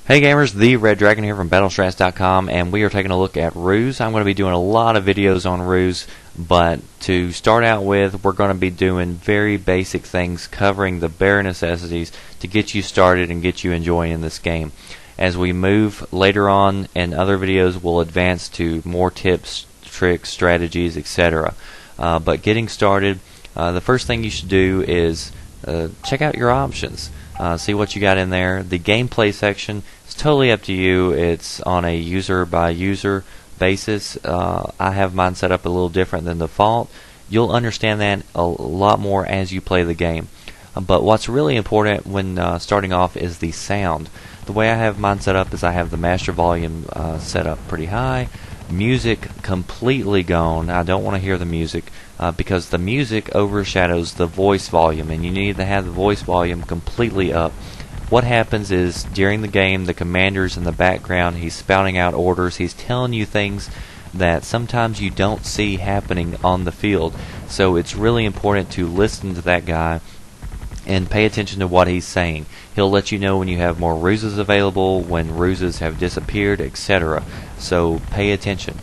Hey gamers, the Red Dragon here from battlesrats.com, and we are taking a look at RUSE. I'm going to be doing a lot of videos on RUSE, but to start out with, we're going to be doing very basic things covering the bare necessities to get you started and get you enjoying this game. As we move later on in other videos, we'll advance to more tips, tricks, strategies, etc. But getting started, the first thing you should do is check out your options. See what you got in there. The gameplay section is totally up to you. It's on a user by user basis. I have mine set up a little different than default. You'll understand that a lot more as you play the game. But what's really important when starting off is the sound. The way I have mine set up is I have the master volume set up pretty high. Music completely gone. I don't want to hear the music because the music overshadows the voice volume, and you need to have the voice volume completely up. What happens is during the game, the commander's in the background, he's spouting out orders, he's telling you things that sometimes you don't see happening on the field. So it's really important to listen to that guy and pay attention to what he's saying. He'll let you know when you have more ruses available, when ruses have disappeared, etc. So pay attention.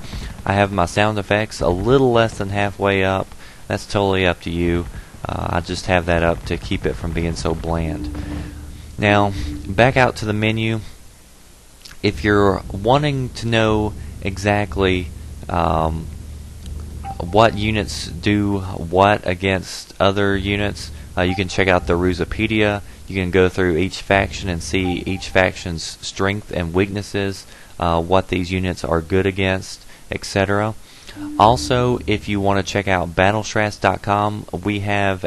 I have my sound effects a little less than halfway up. That's totally up to you. I just have that up to keep it from being so bland. Now, back out to the menu. If you're wanting to know exactly what units do what against other units, you can check out the RUSEpedia. You can go through each faction and see each faction's strength and weaknesses, what these units are good against, etc. Also, if you want to check out battlesrats.com, we have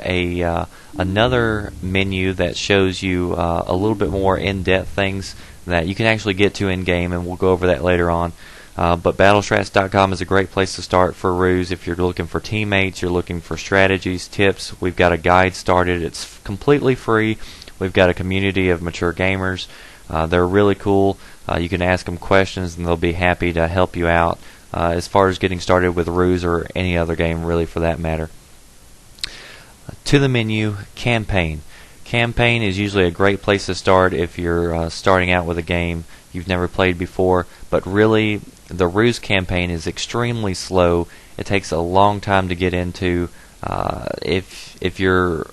another menu that shows you a little bit more in-depth things that you can actually get to in-game, and we'll go over that later on. But battlesrats.com is a great place to start for RUSE. If you're looking for teammates, you're looking for strategies, tips, we've got a guide started. It's completely free. We've got a community of mature gamers. They're really cool. You can ask them questions and they'll be happy to help you out as far as getting started with RUSE or any other game really for that matter. To the menu, campaign. Campaign is usually a great place to start if you're starting out with a game you've never played before, but really the RUSE campaign is extremely slow. It takes a long time to get into. If you're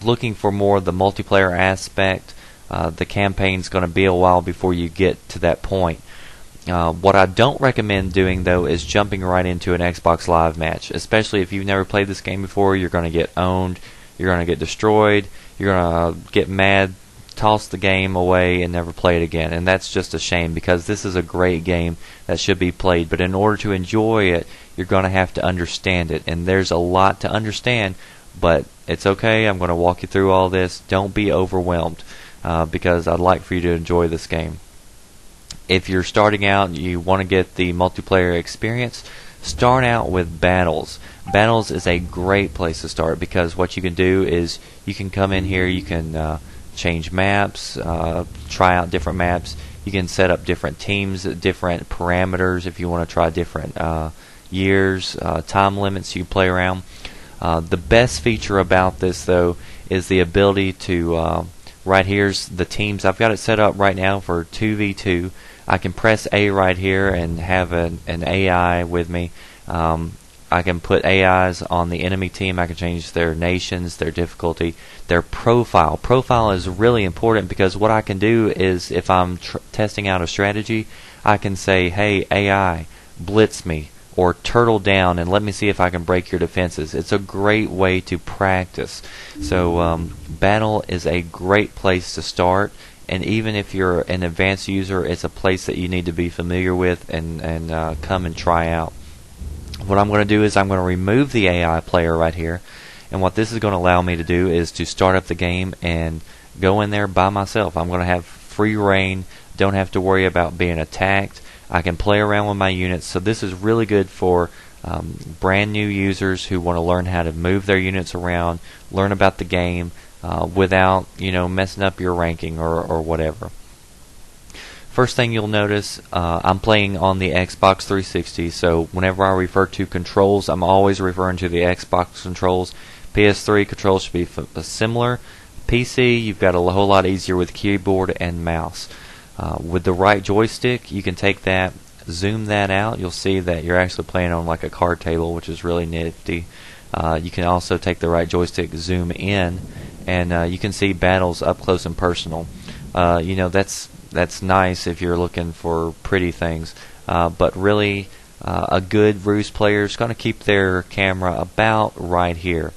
looking for more of the multiplayer aspect, the campaign's going to be a while before you get to that point. What I don't recommend doing though is jumping right into an Xbox Live match, especially if you've never played this game before. You're going to get owned, you're going to get destroyed, you're going to get mad, toss the game away and never play it again, and that's just a shame because this is a great game that should be played, but in order to enjoy it you're going to have to understand it, and there's a lot to understand, but it's okay. I'm going to walk you through all this. Don't be overwhelmed because I'd like for you to enjoy this game. If you're starting out and you want to get the multiplayer experience, start out with battles. Battles is a great place to start because what you can do is you can come in here, you can change maps, try out different maps. You can set up different teams, different parameters if you want to try different years, time limits you can play around. The best feature about this though is the ability to right here's the teams. I've got it set up right now for 2v2. I can press A right here and have an AI with me. I can put AIs on the enemy team. I can change their nations, their difficulty, their profile. Profile is really important because what I can do is if I'm testing out a strategy, I can say, hey AI, blitz me or turtle down and let me see if I can break your defenses. It's a great way to practice. So battle is a great place to start, and even if you're an advanced user, it's a place that you need to be familiar with and come and try out. What I'm going to do is I'm going to remove the AI player right here, and what this is going to allow me to do is to start up the game and go in there by myself. I'm going to have free reign, don't have to worry about being attacked. I can play around with my units, so this is really good for brand new users who want to learn how to move their units around, learn about the game without messing up your ranking or whatever. First thing you'll notice, I'm playing on the Xbox 360, so whenever I refer to controls, I'm always referring to the Xbox controls. PS3 controls should be similar. PC, you've got a whole lot easier with keyboard and mouse. With the right joystick, you can take that, zoom that out. You'll see that you're actually playing on like a card table, which is really nifty. You can also take the right joystick, zoom in, and you can see battles up close and personal. That's nice if you're looking for pretty things, but really a good RUSE player is going to keep their camera about right here.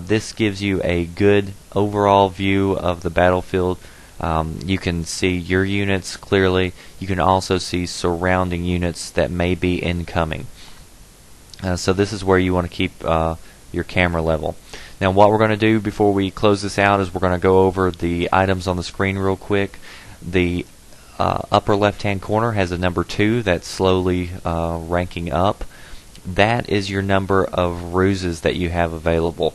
This gives you a good overall view of the battlefield. You can see your units clearly. You can also see surrounding units that may be incoming. So this is where you want to keep your camera level. Now what we're going to do before we close this out is we're going to go over the items on the screen real quick. The upper left hand corner has a number 2 that's slowly ranking up. That is your number of ruses that you have available.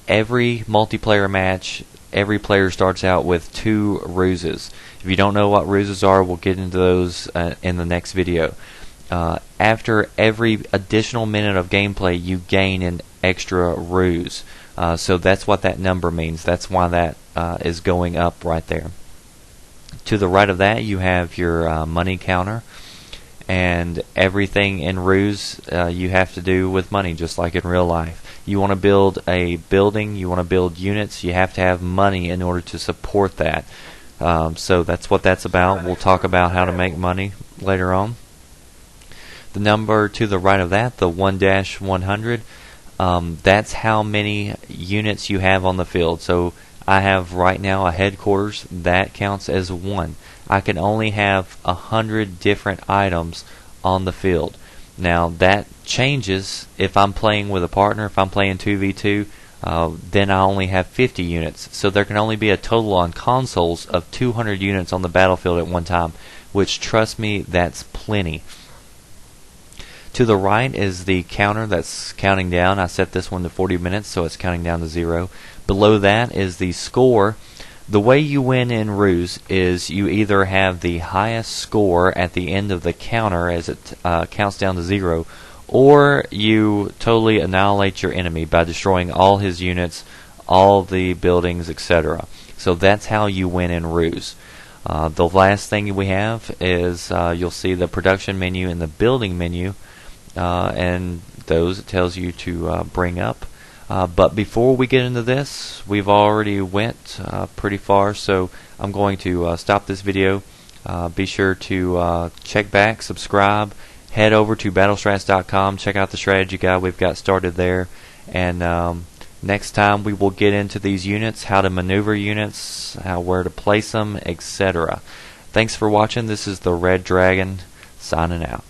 Every multiplayer match, every player starts out with 2 ruses. If you don't know what ruses are, we'll get into those in the next video. After every additional minute of gameplay, you gain an extra ruse. So that's what that number means. That's why that is going up right there. To the right of that, you have your money counter. And everything in RUSE you have to do with money, just like in real life. You want to build a building, you want to build units, you have to have money in order to support that. So that's what that's about. We'll talk about how to make money later on. The number to the right of that, the 1-100, that's how many units you have on the field. So I have right now a headquarters, that counts as 1. I can only have 100 different items on the field. Now that changes if I'm playing with a partner. If I'm playing 2v2, then I only have 50 units. So there can only be a total on consoles of 200 units on the battlefield at one time, which, trust me, that's plenty. To the right is the counter that's counting down. I set this one to 40 minutes, so it's counting down to 0. Below that is the score. The way you win in RUSE is you either have the highest score at the end of the counter as it counts down to 0, or you totally annihilate your enemy by destroying all his units, all the buildings, etc. So that's how you win in RUSE. The last thing we have is you'll see the production menu and the building menu, and those it tells you to bring up. But before we get into this, we've already went pretty far, so I'm going to stop this video. Be sure to check back, subscribe, head over to battlestrats.com, check out the strategy guide we've got started there, and next time we will get into these units, how to maneuver units, where to place them, etc. Thanks for watching. This is the Red Dragon signing out.